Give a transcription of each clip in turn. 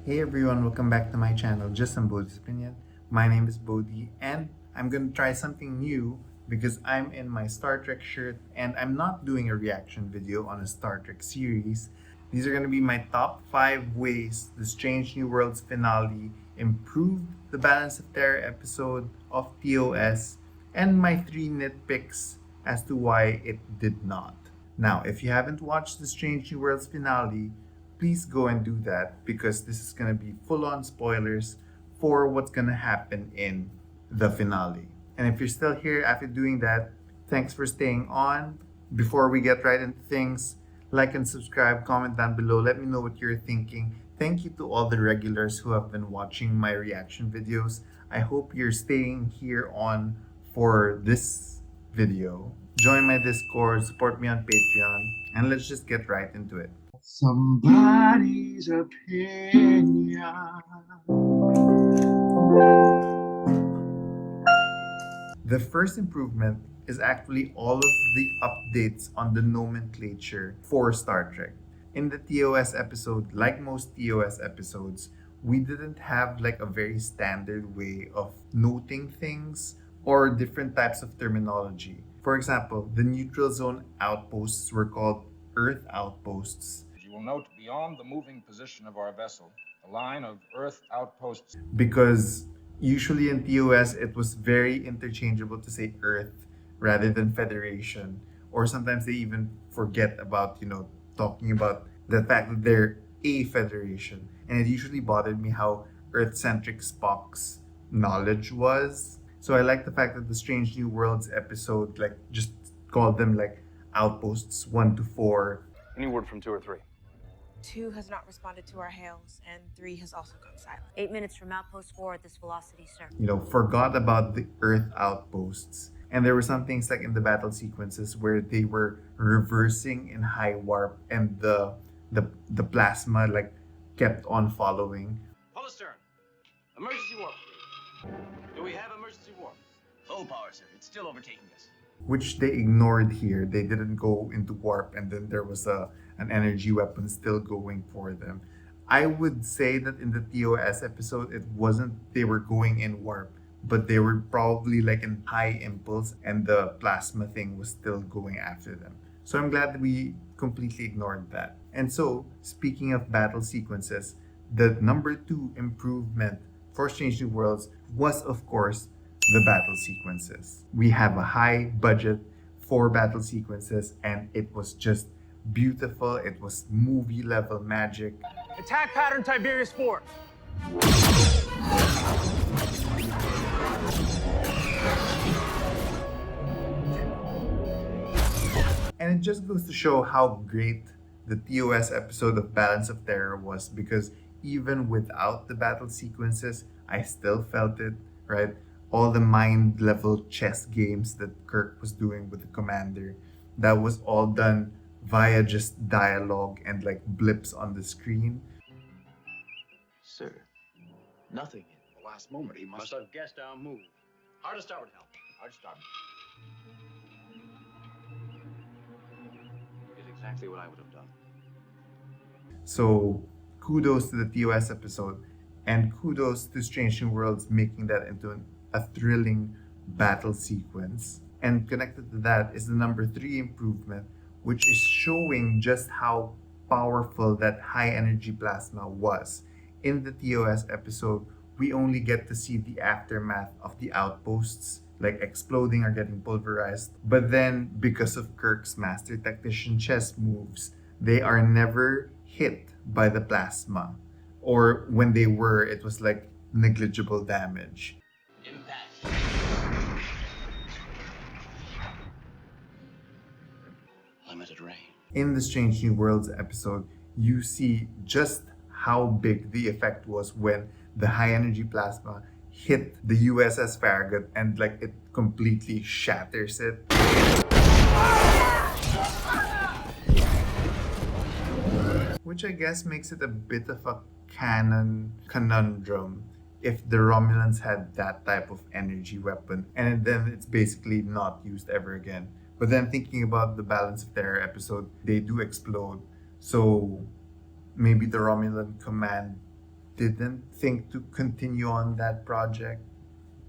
Hey everyone, welcome back to my channel, Just Some Bodhi's Opinion. My name is Bodhi and I'm going to try something new because I'm in my Star Trek shirt and I'm not doing a reaction video on a Star Trek series. These are going to be my top 5 ways the Strange New Worlds finale improved the Balance of Terror episode of TOS and my 3 nitpicks as to why it did not. Now, if you haven't watched the Strange New Worlds finale, please go and do that because this is going to be full on spoilers for what's going to happen in the finale. And if you're still here after doing that, thanks for staying on. Before we get right into things, like and subscribe, comment down below, let me know what you're thinking. Thank you to all the regulars who have been watching my reaction videos. I hope you're staying here on for this video. Join my Discord, support me on Patreon, and let's just get right into it. Somebody's opinion. The first improvement is actually all of the updates on the nomenclature for Star Trek. In the TOS episode, like most TOS episodes, we didn't have like a very standard way of noting things or different types of terminology. For example, the neutral zone outposts were called Earth outposts. You will note beyond the moving position of our vessel, a line of Earth outposts. Because usually in TOS, it was very interchangeable to say Earth rather than Federation. Or sometimes they even forget about, talking about the fact that they're a Federation. And it usually bothered me how Earth-centric Spock's knowledge was. So I like the fact that the Strange New Worlds episode, like, just called them, like, Outposts 1 to 4. Any word from 2 or 3? 2 has not responded to our hails, and 3 has also gone silent. 8 minutes from outpost 4 at this velocity, sir. Forgot about the Earth outposts. And there were some things like in the battle sequences where they were reversing in high warp and the plasma like kept on following. Pull astern. Emergency warp. Do we have emergency warp? Full power, sir. It's still overtaking us. Which they ignored here. They didn't go into warp, and then there was an energy weapon still going for them. I would say that in the TOS episode, it wasn't they were going in warp, but they were probably like in high impulse, and the plasma thing was still going after them. So I'm glad that we completely ignored that. And so, speaking of battle sequences, the number 2 improvement for Strange New Worlds was, of course, the battle sequences. We have a high budget for battle sequences, and it was just beautiful. It was movie level magic. Attack pattern Tiberius 4. And it just goes to show how great the TOS episode of Balance of Terror was, because even without the battle sequences, I still felt it, right? All the mind level chess games that Kirk was doing with the commander, that was all done via just dialogue and like blips on the screen. Sir, nothing. At the last moment, he must have guessed our move. Hard to starboard help. Hard start. Is exactly what I would have done. So kudos to the TOS episode, and kudos to Strange New Worlds making that into a thrilling battle sequence. And connected to that is the number 3 improvement, which is showing just how powerful that high energy plasma was. In the TOS episode, we only get to see the aftermath of the outposts, like exploding or getting pulverized. But then, because of Kirk's master tactician chess moves, they are never hit by the plasma. Or when they were, it was like negligible damage. Impact. Limited range. In the Strange New Worlds episode, you see just how big the effect was when the high energy plasma hit the USS Farragut and like it completely shatters it. Which I guess makes it a bit of a canon conundrum if the Romulans had that type of energy weapon, and then it's basically not used ever again. But then thinking about the Balance of Terror episode, they do explode. So maybe the Romulan command didn't think to continue on that project.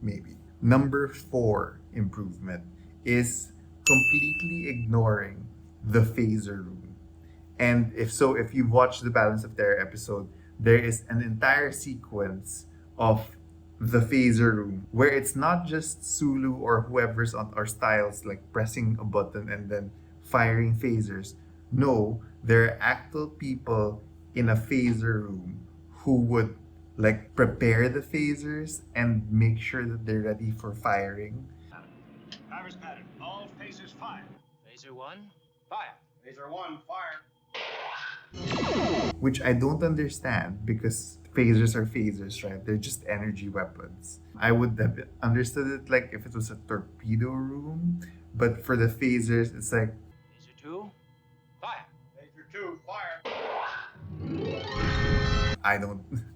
Maybe. Number 4 improvement is completely ignoring the phaser room. And if you've watched the Balance of Terror episode, there is an entire sequence of the phaser room where it's not just Sulu or whoever's on our styles like pressing a button and then firing phasers. No, there are actual people in a phaser room who would like prepare the phasers and make sure that they're ready for firing. Driver's pattern. All phasers fire. Phaser 1, fire. Phaser 1, fire. Which I don't understand because phasers are phasers, right? They're just energy weapons. I would have understood it like if it was a torpedo room, but for the phasers, it's like Phaser 2, fire. Phaser 2, fire.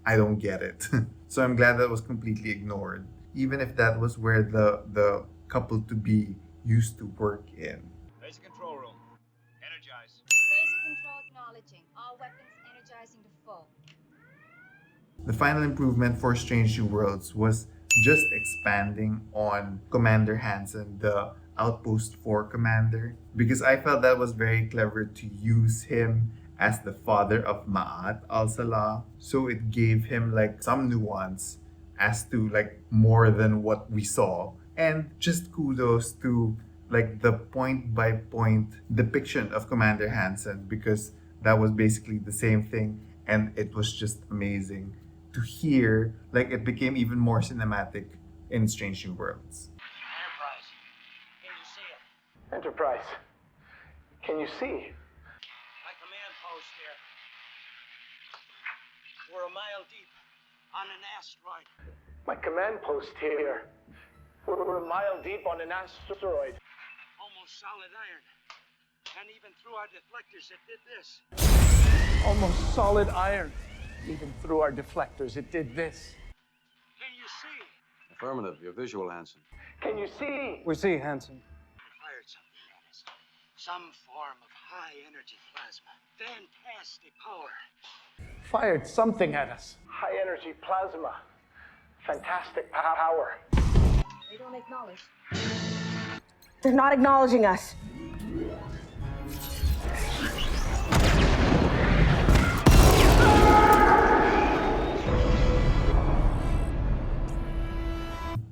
I don't get it. So I'm glad that was completely ignored, even if that was where the couple to be used to work in. Phaser control room. Energize. Phaser control acknowledging. All weapons energizing to full. The final improvement for Strange New Worlds was just expanding on Commander Hansen, the Outpost 4 commander, because I felt that was very clever to use him as the father of Hansen Al-Salah. So it gave him like some nuance as to like more than what we saw. And just kudos to like the point by point depiction of Commander Hansen, because that was basically the same thing and it was just amazing to hear. Like it became even more cinematic in Strange New Worlds. Enterprise. Can you see it? Enterprise, can you see? My command post here. We're a mile deep on an asteroid. My command post here. We're a mile deep on an asteroid. Almost solid iron. And even through our deflectors, it did this. Almost solid iron. Even through our deflectors, it did this. Can you see? Affirmative. You're visual, Hansen. Can you see? We see, Hansen. It fired something at us. Some form of high-energy plasma. Fantastic power. Fired something at us. High energy plasma. Fantastic power. They don't acknowledge. They're not acknowledging us.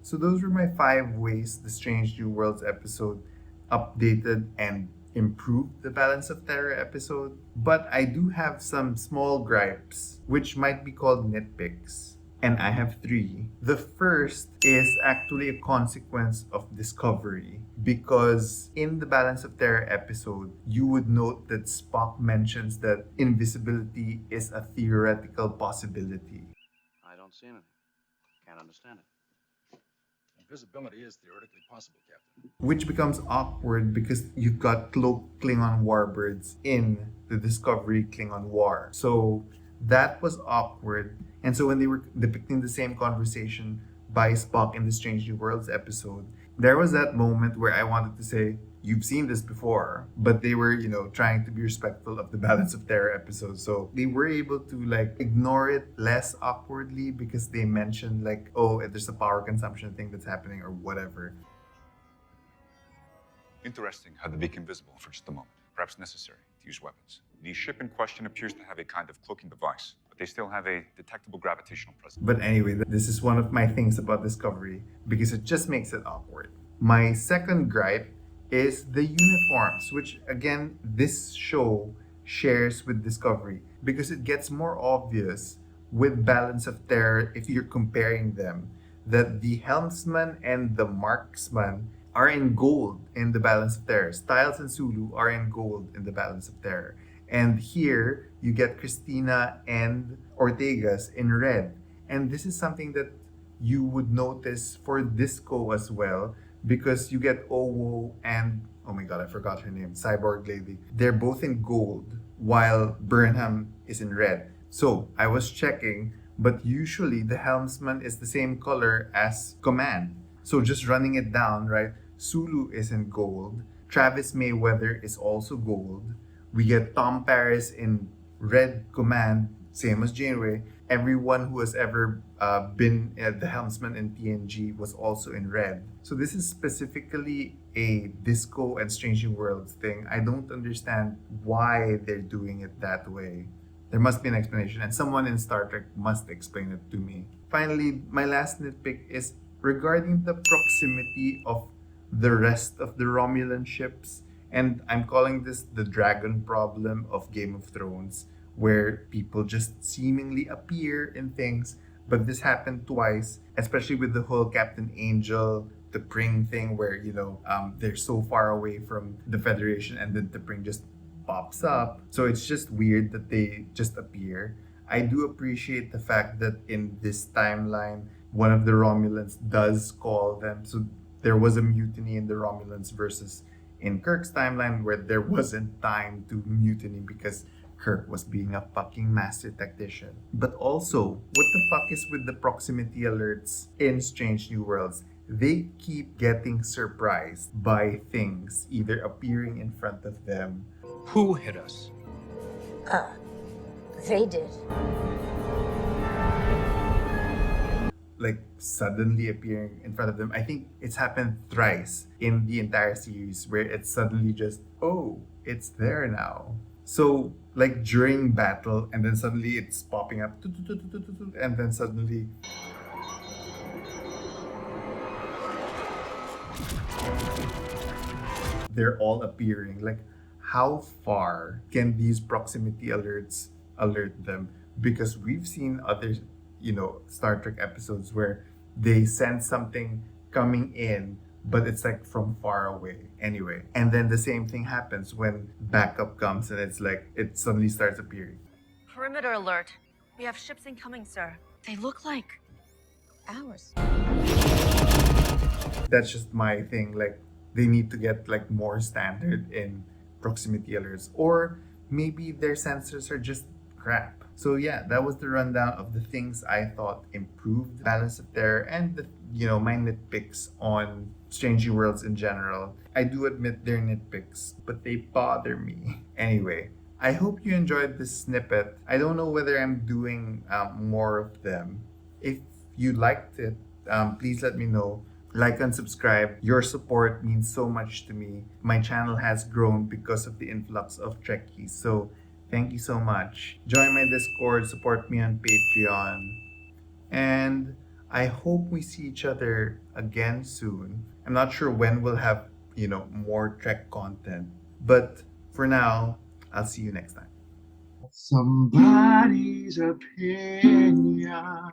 So those were my 5 ways the Strange New Worlds episode updated and improved the Balance of Terror episode. But I do have some small gripes, which might be called nitpicks. And I have 3. The first is actually a consequence of discovery, because in the Balance of Terror episode, you would note that Spock mentions that invisibility is a theoretical possibility. I don't see anything. Can't understand it. Invisibility is theoretically possible, Captain. Which becomes awkward because you've got cloaked Klingon warbirds in the Discovery Klingon War. So that was awkward. And so when they were depicting the same conversation by Spock in the Strange New Worlds episode, there was that moment where I wanted to say, you've seen this before, but they were, trying to be respectful of the Balance of Terror episode. So they were able to like ignore it less awkwardly because they mentioned like, oh, there's a power consumption thing that's happening or whatever. Interesting how they became visible for just a moment. Perhaps necessary to use weapons. The ship in question appears to have a kind of cloaking device, but they still have a detectable gravitational presence. But anyway, this is one of my things about Discovery because it just makes it awkward. My second gripe is the uniforms, which again, this show shares with Discovery because it gets more obvious with Balance of Terror if you're comparing them, that the helmsman and the marksman are in gold in the Balance of Terror. Styles and Sulu are in gold in the Balance of Terror. And here, you get Christina and Ortega's in red. And this is something that you would notice for Disco as well, because you get Owo and, oh my god, I forgot her name, Cyborg Lady. They're both in gold, while Burnham is in red. So, I was checking, but usually the helmsman is the same color as Command. So just running it down, right? Sulu is in gold. Travis Mayweather is also gold. We get Tom Paris in red Command same as Janeway. Everyone who has ever been the helmsman in TNG was also in red. So this is specifically a Disco and Strange New Worlds thing. I don't understand why they're doing it that way. There must be an explanation, and someone in Star Trek must explain it to me. Finally, my last nitpick is regarding the proximity of the rest of the Romulan ships. And I'm calling this the dragon problem of Game of Thrones, where people just seemingly appear in things. But this happened twice, especially with the whole Captain Angel, the Pring thing, where, they're so far away from the Federation and then the Pring just pops up. So it's just weird that they just appear. I do appreciate the fact that in this timeline, one of the Romulans does call them. So there was a mutiny in the Romulans versus in Kirk's timeline where there wasn't time to mutiny because Kirk was being a fucking master tactician. But also, what the fuck is with the proximity alerts in Strange New Worlds? They keep getting surprised by things either appearing in front of them. Who hit us? They did. Like suddenly appearing in front of them. I think it's happened thrice in the entire series where it's suddenly just, oh, it's there now. So like during battle and then suddenly it's popping up and then suddenly they're all appearing. Like how far can these proximity alerts alert them? Because we've seen other Star Trek episodes where they sense something coming in, but it's like from far away anyway. And then the same thing happens when backup comes and it's like it suddenly starts appearing. Perimeter alert. We have ships incoming, sir. They look like ours. That's just my thing. Like they need to get like more standard in proximity alerts, or maybe their sensors are just crap. So yeah, that was the rundown of the things I thought improved the balance of terror and my nitpicks on Strange New Worlds in general. I do admit they're nitpicks, but they bother me. Anyway, I hope you enjoyed this snippet. I don't know whether I'm doing more of them. If you liked it, please let me know. Like and subscribe. Your support means so much to me. My channel has grown because of the influx of Trekkies. So thank you so much. Join my Discord, support me on Patreon. And I hope we see each other again soon. I'm not sure when we'll have, more Trek content. But for now, I'll see you next time. Somebody's opinion.